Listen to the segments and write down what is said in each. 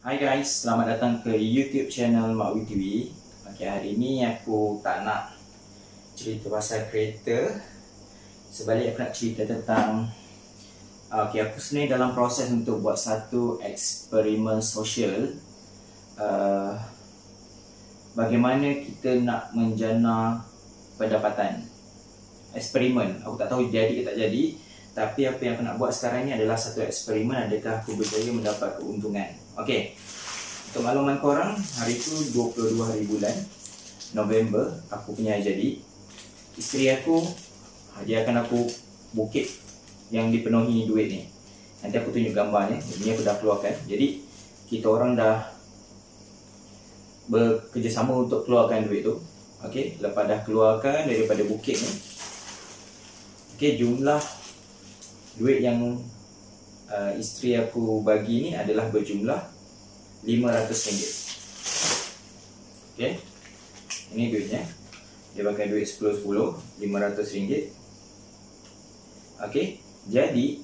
Hai guys, selamat datang ke YouTube channel Makwi TV. Okay, hari ni aku tak nak cerita pasal kereta. Sebaliknya aku nak cerita tentang aku sebenarnya dalam proses untuk buat satu eksperimen sosial. Bagaimana kita nak menjana pendapatan. Eksperimen, aku tak tahu jadi ke tak jadi. Tapi apa yang aku nak buat sekarang ni adalah satu eksperimen, adakah aku berjaya mendapat keuntungan. Okey, untuk makluman korang, hari tu 22 hari bulan November, aku punya jadi. Isteri aku hadiahkan aku bukit yang dipenuhi duit ni. Nanti aku tunjuk gambarnya, ini aku dah keluarkan. Jadi, kita orang dah bekerjasama untuk keluarkan duit tu. Okey, lepas dah keluarkan daripada bukit ni. Okey, jumlah duit yang isteri aku bagi ni adalah berjumlah RM500. Okay, ini duitnya. Dia pakai duit 10-10, RM500. Okay, jadi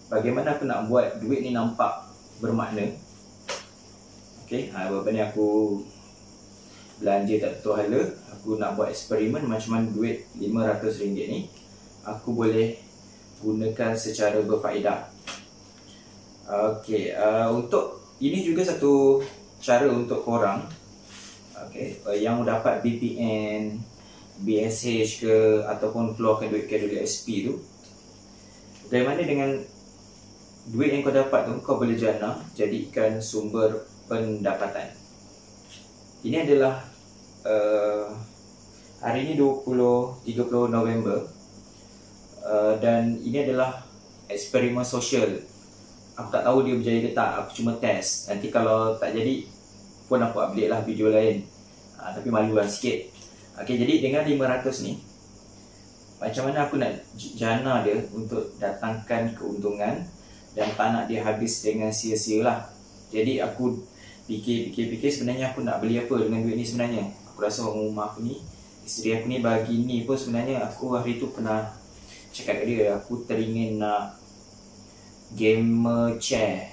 bagaimana aku nak buat duit ni nampak bermakna? Okay, apa ni aku belanja tak tentu hala. Aku nak buat eksperimen macam mana duit RM500 ni aku boleh gunakan secara berfaedah. Okey, untuk ini juga satu cara untuk korang, okey, yang dapat BPN, BSH ke ataupun keluarkan duit KWSP tu. Bagaimana dengan duit yang kau dapat tu kau boleh jana jadikan sumber pendapatan. Ini adalah hari ini 30 November. Dan ini adalah eksperimen sosial. Aku tak tahu dia berjaya ke tak, aku cuma test. Nanti kalau tak jadi pun aku update lah video lain. Tapi malulah sikit. Okay, jadi dengan 500 ni, macam mana aku nak jana dia untuk datangkan keuntungan dan tak nak dia habis dengan sia-sia lah. Jadi aku fikir sebenarnya aku nak beli apa dengan duit ni sebenarnya. Aku rasa rumah aku ni, isteri aku ni bagi ni pun sebenarnya aku hari tu pernah cakap kat dia, aku teringin nak gamer chair.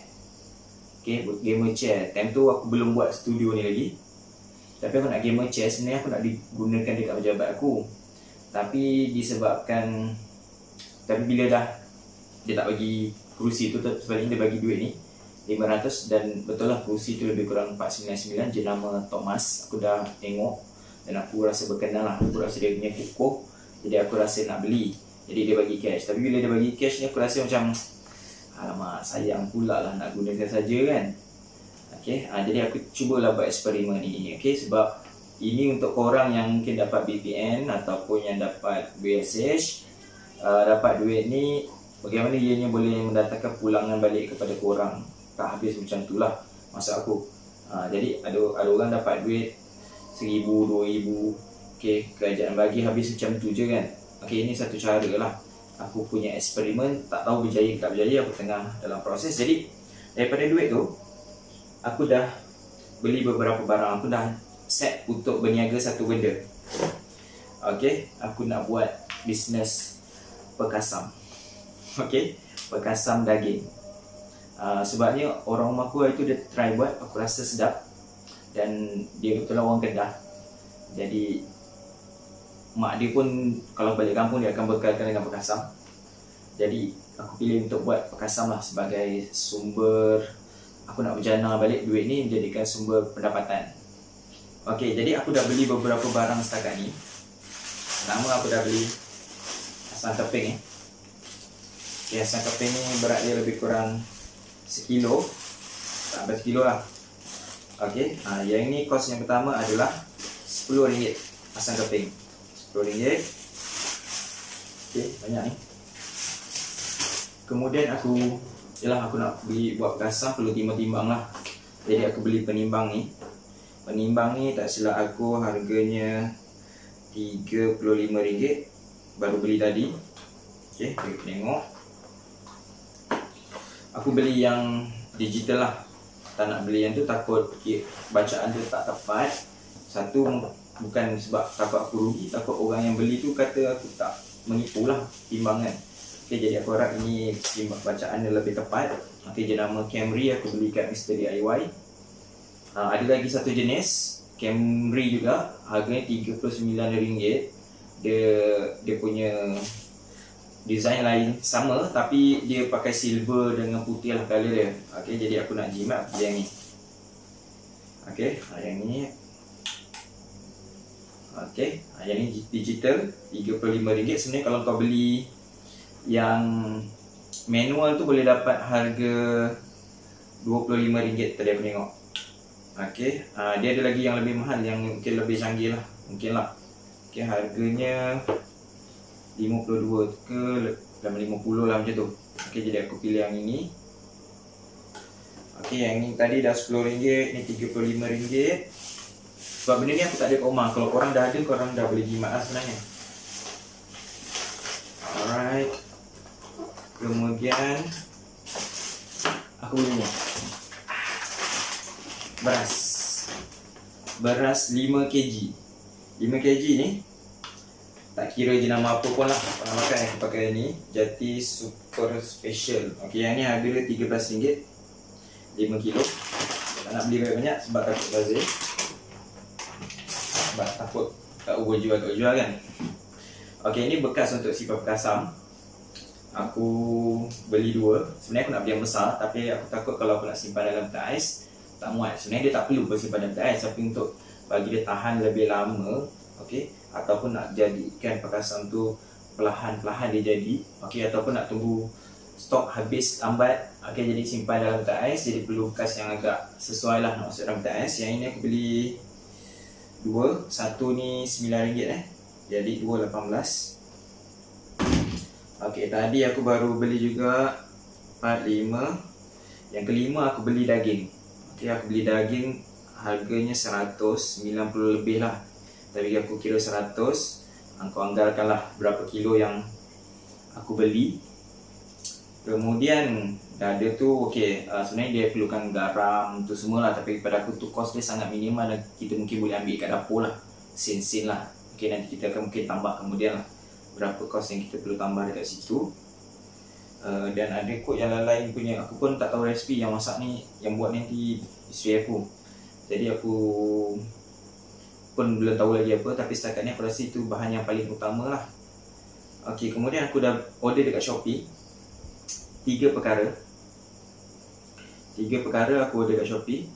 Okay, gamer chair. Time tu aku belum buat studio ni lagi. Tapi aku nak gamer chair, sebenarnya aku nak digunakan dekat pejabat aku. Tapi disebabkan, bila dah dia tak bagi kerusi tu, sebaliknya dia bagi duit ni 500, dan betul lah kerusi tu lebih kurang 499, jenama Thomas. Aku dah tengok dan aku rasa berkenan lah. Aku rasa dia punya kukuh, jadi aku rasa nak beli. Jadi dia bagi cash. Tapi bila dia bagi cash ni aku rasa macam alamak, sayang pula lah nak gunakan saja kan. Okay, jadi aku cubalah buat eksperimen ni. Okay, sebab ini untuk korang yang mungkin dapat BPN ataupun yang dapat BSH, dapat duit ni, bagaimana ianya boleh mendatangkan pulangan balik kepada korang. Tak habis macam tu lah maksud aku. Jadi ada orang dapat duit 1,000, 2,000. Okay, kerajaan bagi habis macam tu je kan. Okay, ini satu cara lah. Aku punya eksperimen, tak tahu berjaya ke tak berjaya, aku tengah dalam proses. Jadi daripada duit tu, aku dah beli beberapa barang. Aku dah set untuk berniaga satu benda. Okay, aku nak buat bisnes perkasam. Okay, perkasam daging. Sebabnya orang rumah aku itu dia try buat, aku rasa sedap. Dan dia betul lah orang Kedah. Jadi mak dia pun kalau balik kampung dia akan bekalkan dengan perkasam. Jadi aku pilih untuk buat perkasam lah sebagai sumber. Aku nak berjana balik duit ni menjadikan sumber pendapatan. Okey, jadi aku dah beli beberapa barang setakat ni. Pertama aku dah beli asam keping ni. Okay, asam keping ni berat dia lebih kurang 1 kilo. Tak sampai 1 kilo lah. Okey, yang ni kos yang pertama adalah RM10 asam keping. RM10. Okay, banyak ni. Kemudian aku nak beli buat perkasam, perlu timbang-timbang lah. Jadi aku beli penimbang ni. Penimbang ni tak silap aku harganya RM35. Baru beli tadi. Okay, kita tengok. Aku beli yang digital lah. Tak nak beli yang tu, takut bacaan dia tak tepat. Satu, bukan sebab takut aku rugi, takut orang yang beli tu kata aku tak menipu lah timbangan. Okay, jadi aku harap ini bacaan dia lebih tepat. Okey, jenama Camry aku beli kat Mr. DIY. Ada lagi satu jenis Camry juga, harganya RM39. Dia punya design lain, sama tapi dia pakai silver dengan putih lah color dia. Okey, jadi aku nak jimat aku beli yang ni. Okey, yang ni. Okey, yang ni digital RM35. Sebenarnya kalau kau beli yang manual tu boleh dapat harga RM25 tadi aku tengok. Okey, dia ada lagi yang lebih mahal, yang mungkin lebih canggih lah, mungkin lah. Okey, harganya 52 ke dalam 50 lah macam tu. Okey, jadi aku pilih yang ini. Okey, yang ni tadi dah RM10, ni RM35. Sebab benda ni aku tak ada kat rumah. Kalau korang dah ada, korang dah boleh jimat lah sebenarnya. Alright. Kemudian aku beli ni, beras 5 kg. 5 kg ni tak kira jenama apa pun lah, korang makan aku pakai ni Jati Super Special. Okey, yang ni harga dia RM13, 5 kg. Tak nak beli banyak sebab takut bazir, sebab takut tak jual kan. Okey, ini bekas untuk sifar pekasam. Aku beli 2. Sebenarnya aku nak beli yang besar, tapi aku takut kalau aku nak simpan dalam peti ais tak muat. Sebenarnya dia tak perlu simpan dalam peti ais, tapi untuk bagi dia tahan lebih lama, okey, ataupun nak jadikan pekasam tu perlahan-perlahan dia jadi, okey, ataupun nak tunggu stok habis lambat, okey, jadi simpan dalam peti ais, jadi perlu bekas yang agak sesuai lah nak masuk dalam peti ais. Yang ini aku beli 2, satu ni RM9, jadi 2 18. Okey, tadi aku baru beli juga 45. Yang kelima aku beli daging. Okey, aku beli daging harganya 190 lebih lah, tapi aku kira 100. Aku anggarkanlah berapa kilo yang aku beli. Kemudian dada tu okey, sebenarnya dia perlukan garam tu semua lah, tapi pada aku tu kos dia sangat minimal dan kita mungkin boleh ambil kat dapur lah, sin-sin lah. Okey, nanti kita akan mungkin tambah kemudian lah berapa kos yang kita perlu tambah dekat situ. Dan ada kot yang lain punya, aku pun tak tahu resipi yang masak ni, yang buat nanti isteri aku. Jadi aku pun belum tahu lagi apa, tapi setakat ni aku rasa itu bahan yang paling utama lah. Okey, kemudian aku dah order dekat Shopee 3 perkara aku order dekat Shopee.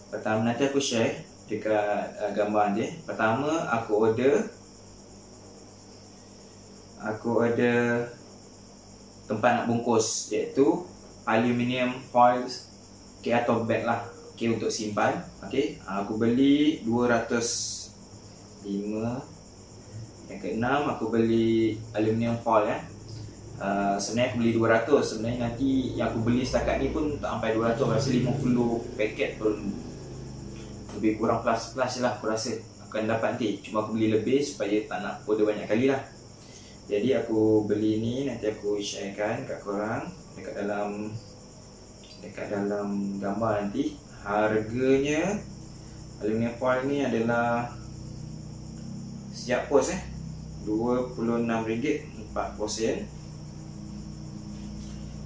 Pertama, nanti aku share dekat gambar dia. Pertama aku order tempat nak bungkus, iaitu aluminium foil, okay, atau bag lah, okay, untuk simpan. Okay, aku beli 205. Yang keenam aku beli aluminium foil. Sebenarnya aku beli 200. Sebenarnya nanti yang aku beli setakat ni pun tak sampai 200, rasa 50 paket pun lebih kurang plus lah aku rasa akan dapat nanti. Cuma aku beli lebih supaya tak nak order banyak kali lah. Jadi aku beli ni, nanti aku sharekan kat korang dekat dalam gambar nanti. Harganya aluminium foil ni adalah sejak pos RM26 40 sen.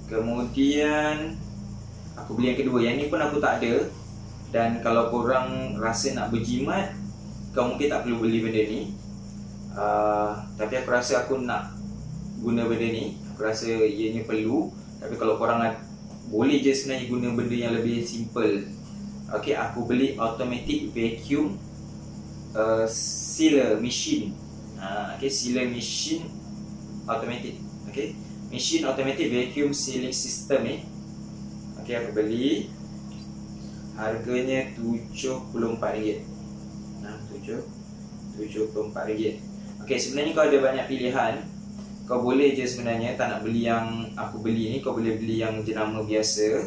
Kemudian aku beli yang kedua. Yang ni pun aku tak ada. Dan kalau korang rasa nak berjimat, kau mungkin tak perlu beli benda ni. Tapi aku rasa aku nak guna benda ni. Aku rasa ianya perlu. Tapi kalau korang boleh je sebenarnya guna benda yang lebih simple. Okay, aku beli automatic vacuum sealer machine. Okay, sealer machine automatic. Okay, machine automatic vacuum sealing system ni. Okay, aku beli. Harganya RM74. RM74. Okay, sebenarnya kau ada banyak pilihan. Kau boleh je sebenarnya tak nak beli yang aku beli ni, kau boleh beli yang jenama biasa.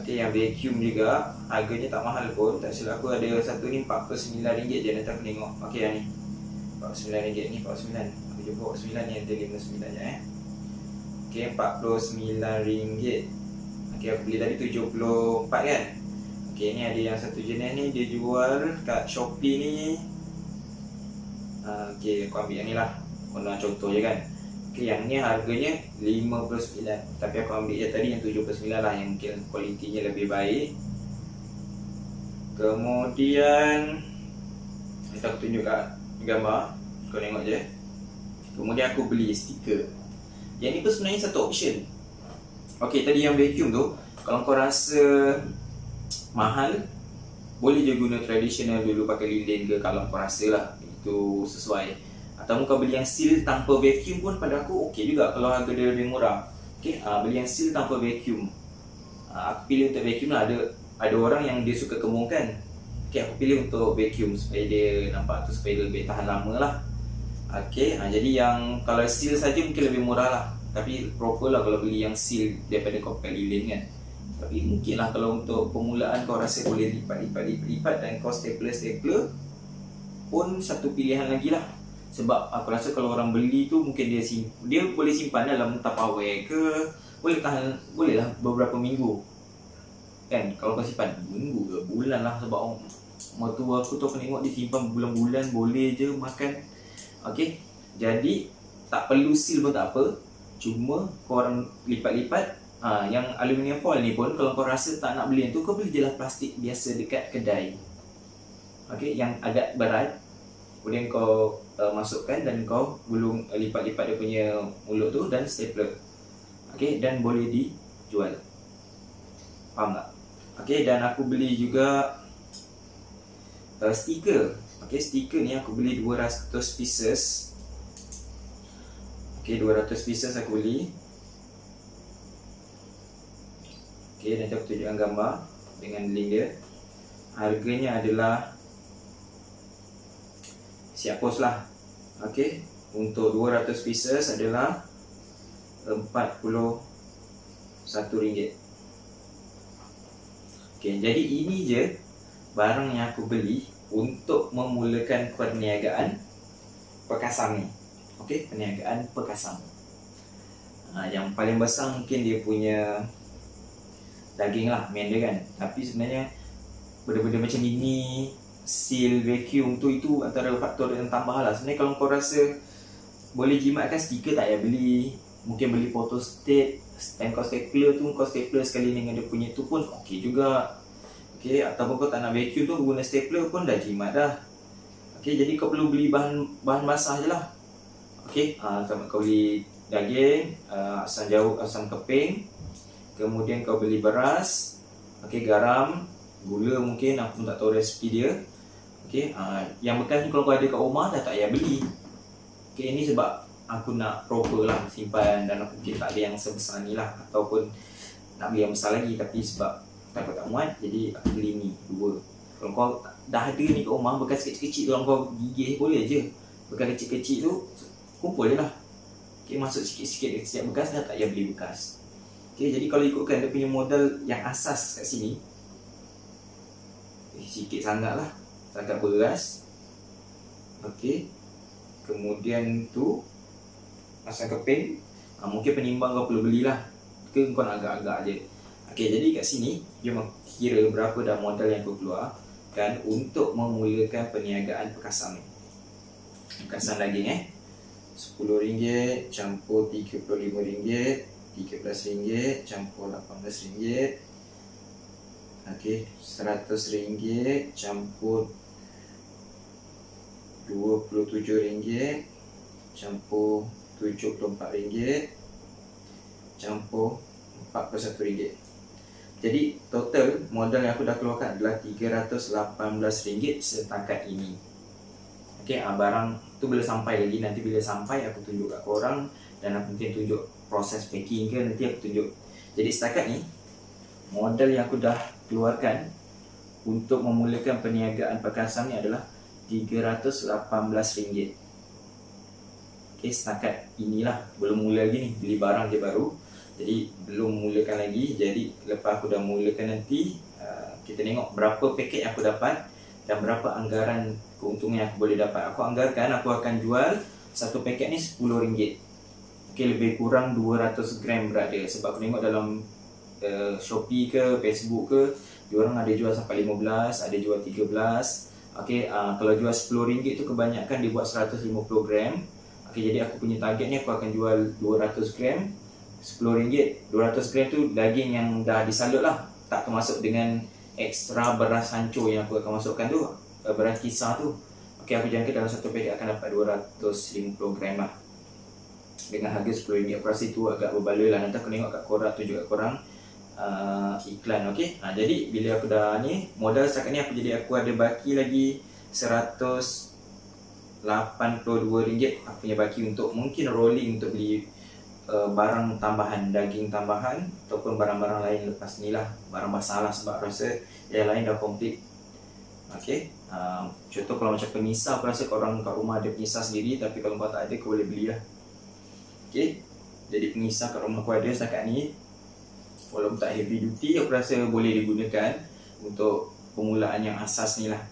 Okay, yang vacuum juga. Harganya tak mahal pun. Tak silap aku ada satu ni RM49 je. Nanti aku tengok. Okay, yang ni RM49 ni, RM49. Aku jumpa RM49 ni ada RM59 je Okay, RM49. Okay, aku beli tadi RM74 kan. Okay, ni ada yang satu jenis ni, dia jual kat Shopee ni. Okay, aku ambil yang ni lah, contoh je kan. Okay, yang ni harganya 59, tapi aku ambil je tadi yang 79 lah, yang mungkin kualitinya lebih baik. Kemudian kita aku tunjuk kat gambar, kau tengok je. Kemudian aku beli stiker. Yang ni pun sebenarnya satu option. Okay, tadi yang vacuum tu, kalau kau rasa mahal, boleh je guna tradisional dulu, pakai lilin ke kalau kau rasa lah itu sesuai. Atau kau beli yang seal tanpa vacuum pun pada aku okey juga kalau harga dia lebih murah. Okay, beli yang seal tanpa vacuum. Aku pilih untuk vacuum lah. Ada orang yang dia suka kemungkan. Okay, aku pilih untuk vacuum supaya dia nampak tu, supaya dia lebih tahan lama lah. Okay, jadi yang kalau seal saja mungkin lebih murah lah. Tapi proper lah kalau beli yang seal daripada kau pakai lilin kan. Tapi mungkin lah kalau untuk permulaan kau rasa boleh lipat dan kau stapler pun satu pilihan lagi lah. Sebab aku rasa kalau orang beli tu mungkin dia boleh simpan dalam Tupperware ke, boleh lah beberapa minggu kan. Kalau kau simpan minggu ke bulan lah, sebab mertua aku tu aku tengok dia simpan bulan-bulan, boleh je makan. Okay, jadi tak perlu seal pun tak apa, cuma kau orang lipat-lipat. Yang aluminium foil ni pun kalau kau rasa tak nak beli yang tu, kau beli je lah plastik biasa dekat kedai. Okay, yang agak berat, kemudian kau masukkan dan kau gulung, lipat-lipat dia punya mulut tu dan stapler. Okay, dan boleh dijual. Faham tak? Okay, dan aku beli juga stiker. Okay, stiker ni aku beli 200 pieces. Okay, 200 pieces aku beli. Okay, nanti aku tunjukkan gambar dengan link dia. Harganya adalah, siap post lah. Okay, untuk 200 pieces adalah RM41. Okay, jadi ini je barang yang aku beli untuk memulakan perniagaan Perkasam ni. Okay, perniagaan Perkasam. Yang paling besar mungkin dia punya daging lah, main dia kan. Tapi sebenarnya benda-benda macam ini, seal, vacuum tu, itu antara faktor yang tambah lah. Sebenarnya kalau kau rasa boleh jimatkan stiker, tak payah beli. Mungkin beli photostat, dan kau stapler tu, kau stapler sekali dengan dia punya tu pun okey juga. Okay, ataupun kau tak nak vacuum tu, guna stapler pun dah jimat dah. Okay, jadi kau perlu beli bahan basah je lah. Okay, kau beli daging, asam jauh, asam keping. Kemudian kau beli beras, okay, garam, gula mungkin, aku pun tak tahu resipi dia. Okay, yang bekas ni kalau kau ada kat rumah dah tak payah beli. Okay, ini sebab aku nak proper lah simpan, dan aku mungkin tak ada yang sebesar ni lah, ataupun nak beli yang besar lagi, tapi sebab takut tak muat, jadi aku beli ni dua. Kalau kau dah ada ni kat rumah, bekas kecil-kecil tu, kalau kau gigih boleh je. Bekas kecil-kecil tu kumpul je lah. Okay, masuk sikit-sikit setiap bekas, dah tak payah beli bekas. Okay, jadi kalau ikutkan dia punya modal yang asas kat sini, sikit sangat lah, setakat beras. Okay, kemudian tu asam keping, mungkin penimbang kau perlu belilah, ke kau nak agak-agak je. Okay, jadi kat sini jom kira berapa dah modal yang kau keluarkan untuk memulakan perniagaan Perkasam ni. Perkasam daging RM10 campur RM35, RM13 campur RM18. Okay, RM100 campur RM27 campur RM74 campur RM41. Jadi total modal yang aku dah keluarkan adalah RM318 setakat ini. Okay, barang tu bila sampai lagi, nanti bila sampai aku tunjuk kat korang, dan aku mungkin tunjuk proses packing ke, nanti aku tunjuk. Jadi setakat ni modal yang aku dah keluarkan untuk memulakan perniagaan Perkasam ni adalah RM318. Okay, setakat inilah, belum mula lagi ni, beli barang je baru. Jadi belum mulakan lagi. Jadi lepas aku dah mulakan nanti, kita tengok berapa paket yang aku dapat dan berapa anggaran keuntungan yang aku boleh dapat. Aku anggarkan aku akan jual satu paket ni RM10. Okay, lebih kurang 200 gram berat dia. Sebab aku tengok dalam Shopee ke Facebook ke, diorang ada jual sampai 15, ada jual 13. Okay, kalau jual RM10 tu kebanyakan dia buat 150 gram. Okay, jadi aku punya target ni aku akan jual 200 gram RM10. 200 gram tu daging yang dah disalut lah, tak termasuk dengan ekstra beras hancur yang aku akan masukkan tu, beras kisar tu. Okay, aku jangka dalam satu paket akan dapat 250 gram lah dengan harga RM10. Aku rasa itu agak berbaloi lah. Nanti aku tengok kat korang, tunjuk kat korang iklan. Okay, jadi bila aku dah ni modal setakat ni, aku ada baki lagi RM182 aku punya baki untuk mungkin rolling untuk beli barang tambahan, daging tambahan ataupun barang-barang lain lepas ni lah, barang basah lah, sebab rasa yang lain dah komplit. Okay, contoh kalau macam pengisar, aku rasa korang kat rumah ada pengisar sendiri, tapi kalau kau tak ada, kau boleh beli lah. Okay, jadi pengisar kat rumah aku ada setakat ni, walaupun tak heavy duty, aku rasa boleh digunakan untuk permulaan yang asas ni lah.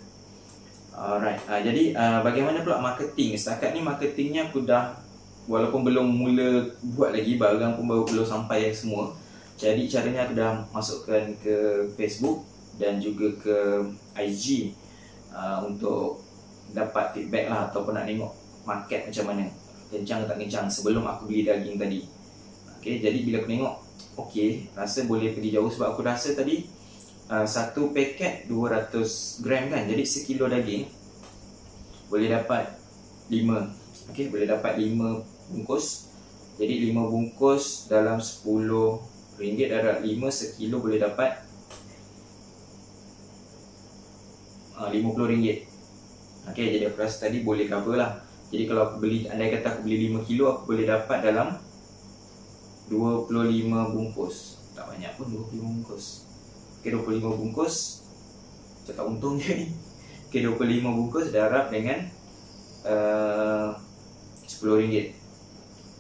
Alright, jadi bagaimana pula marketing? Setakat ni marketingnya aku dah, walaupun belum mula buat lagi, barang pun belum sampai semua. Jadi caranya aku dah masukkan ke Facebook dan juga ke IG untuk dapat feedback lah, ataupun nak tengok market macam mana, kencang tak kencang sebelum aku beli daging tadi. Okay, jadi bila aku tengok, okay, rasa boleh pergi jauh, sebab aku rasa tadi satu paket 200 gram kan, jadi sekilo daging boleh dapat 5. Okay, boleh dapat 5 bungkus. Jadi 5 bungkus dalam RM10 darab 5 sekilo boleh dapat RM50. Okay, jadi aku rasa tadi boleh cover lah. Jadi kalau aku beli, andai kata aku beli 5 kilo, aku boleh dapat dalam 25 bungkus. Tak banyak pun 25 bungkus. Okay, 25 bungkus, cakap untung je ni. Okay, 25 bungkus darab dengan RM10.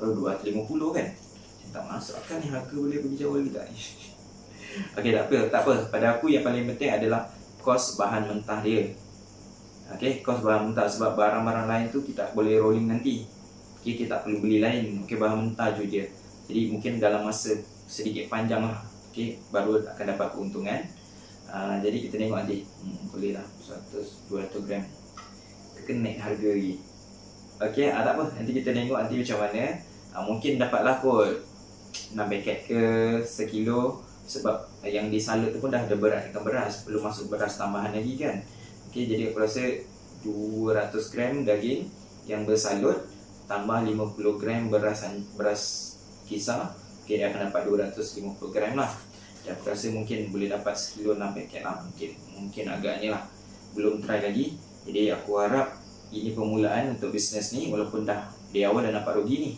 Oh, 250 kan? Tak masuk akal ni, harga boleh pergi jauh lagi tak? Okay, tak apa. Pada aku yang paling penting adalah kos bahan mentah dia. Okay, kos bahan mentah, sebab barang-barang lain tu kita boleh rolling nanti. Okay, kita tak perlu beli lain. Okay, bahan mentah je dia. Jadi mungkin dalam masa sedikit panjang lah, okay, baru akan dapat keuntungan. Jadi kita tengok nanti, boleh lah 100-200 gram kenaik harga lagi. Okay, tak apa, nanti kita tengok nanti macam mana. Mungkin dapatlah kot 6 paket ke sekilo, sebab yang disalut tu pun dah ada beras, belum masuk beras tambahan lagi kan. Okay, jadi aku rasa 200 gram daging yang bersalut tambah 50 gram beras kisar, okay, dia akan dapat 250 gram lah. Dan aku rasa mungkin boleh dapat sekilo 6 paket lah. Mungkin agaknya lah, belum try lagi. Jadi aku harap ini permulaan untuk bisnes ni, walaupun dah di awal dah dapat rugi ni.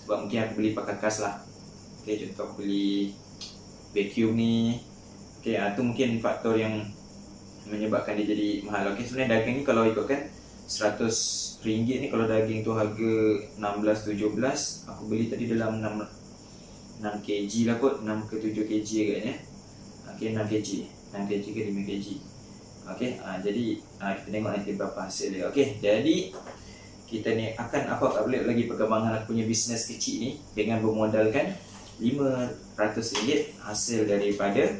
Sebab mungkin aku beli perkakas lah. Okay, contoh aku beli vacuum ni. Okay, tu mungkin faktor yang menyebabkan dia jadi mahal. Okay, sebenarnya daging ni kalau ikutkan RM100 ni, kalau daging tu harga 16-17, aku beli tadi dalam 6 kg lah kot, 6 ke 7 kg agaknya. Okay, 6 kg ke 5 kg. Okay, jadi kita tengok nanti berapa hasil dia. Okay, jadi kita ni akan aku upload lagi perkembangan aku punya bisnes kecil ni dengan bermodalkan RM500 hasil daripada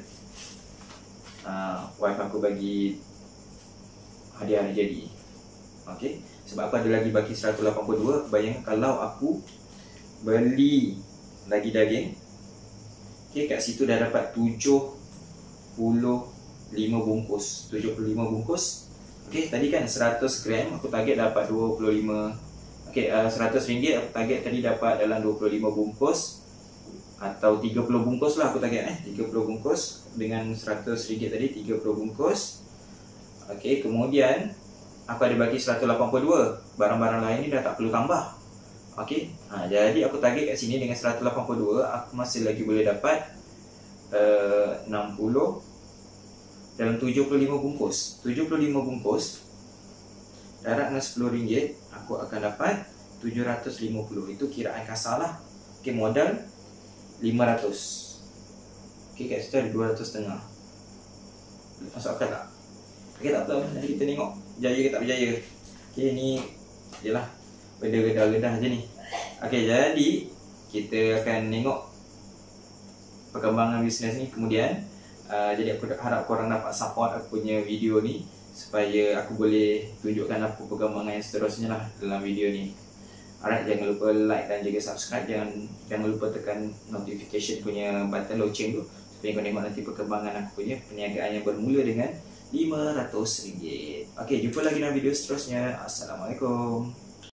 wife aku bagi hadiah hari jadi. Okay, sebab aku ada lagi baki 182. Bayangkan kalau aku beli lagi daging, okay, kat situ dah dapat 75 bungkus. 75 bungkus. Okay, tadi kan 100 gram aku target dapat 25. Okay, RM100 aku target tadi dapat dalam 25 bungkus atau 30 bungkus lah aku target 30 bungkus dengan RM100 tadi, 30 bungkus. Okay, kemudian aku ada bagi 182. Barang-barang lain ni dah tak perlu tambah. Okay, jadi aku target kat sini dengan 182, aku masih lagi boleh dapat 60 dalam 75 bungkus. 75 bungkus darab dengan RM10, aku akan dapat 750. Itu kiraan kasar lah. Okay, modal 500. Okay, kat situ ada 200.5. Masuk akal tak? Okay, tak tahu, nanti kita tengok berjaya ke tak berjaya. Okay, ni jelah benda redah-redah je ni. Okay, jadi kita akan tengok perkembangan bisnes ni kemudian. Jadi aku harap korang dapat support aku punya video ni, supaya aku boleh tunjukkan apa perkembangan yang seterusnya lah dalam video ni. Alright, jangan lupa like dan juga subscribe. Jangan lupa tekan notification punya button loceng tu supaya kau tengok nanti perkembangan aku punya perniagaan yang bermula dengan RM500. Okey, jumpa lagi dalam video seterusnya. Assalamualaikum.